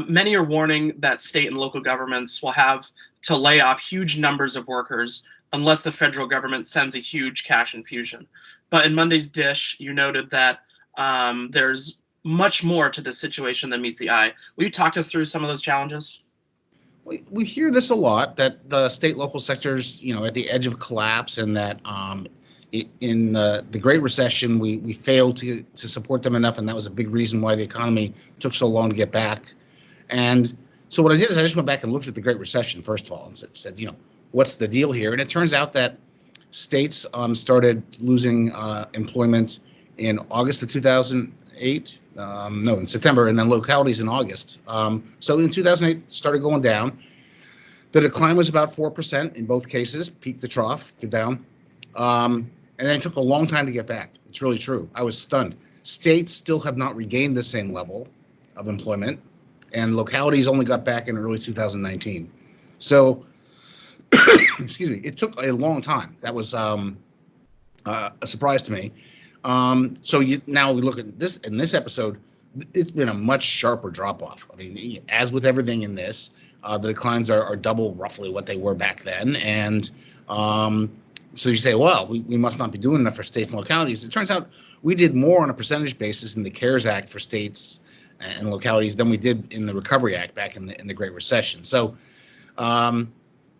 Many are warning that state and local governments will have to lay off huge numbers of workers unless the federal government sends a huge cash infusion. But in Monday's dish, you noted that there's much more to this situation than meets the eye. Will you talk us through some of those challenges? We hear this a lot, that the state local sectors, at the edge of collapse, and that in the Great Recession, we failed to support them enough, and that was a big reason why the economy took so long to get back. And so what I did is I just went back and looked at the Great Recession, first of all, and said, what's the deal here? And it turns out that states started losing employment in August of 2008. No, in September, and then localities in August. So in 2008, it started going down. The decline was about 4% in both cases, peak to trough, to down. And then it took a long time to get back. It's really true. I was stunned. States still have not regained the same level of employment, and localities only got back in early 2019. So, excuse me, it took a long time. That was a surprise to me. So now we look at this in this episode, it's been a much sharper drop off. I mean, as with everything in this, the declines are double roughly what they were back then. And so you say, well, we must not be doing enough for states and localities. It turns out we did more on a percentage basis in the CARES Act for states and localities than we did in the Recovery Act back in the Great Recession. So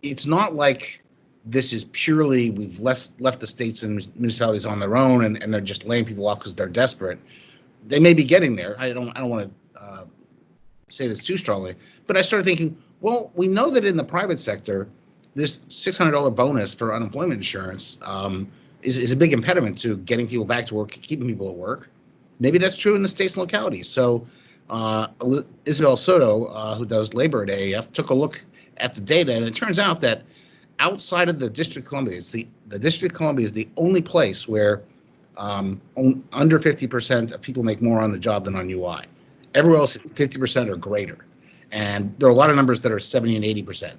it's not like this is purely we've left the states and municipalities on their own and they're just laying people off because they're desperate. They may be getting there. I don't want to say this too strongly, but I started thinking, well, we know that in the private sector, this $600 bonus for unemployment insurance is a big impediment to getting people back to work, keeping people at work. Maybe that's true in the states and localities. So Isabel Soto, who does labor at AAF, took a look at the data, and it turns out that outside of the District of Columbia, the District of Columbia is the only place where under 50% of people make more on the job than on UI. Everywhere else, it's 50% or greater. And there are a lot of numbers that are 70 and 80%.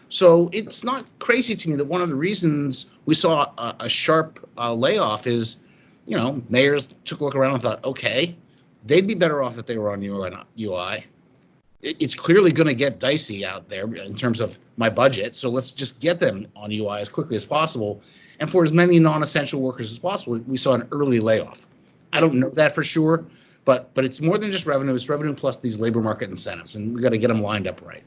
So it's not crazy to me that one of the reasons we saw a sharp layoff is, mayors took a look around and thought, okay, they'd be better off if they were on UI. It's clearly going to get dicey out there in terms of my budget. So let's just get them on UI as quickly as possible. And for as many non-essential workers as possible, we saw an early layoff. I don't know that for sure, but it's more than just revenue. It's revenue plus these labor market incentives, and we got to get them lined up right.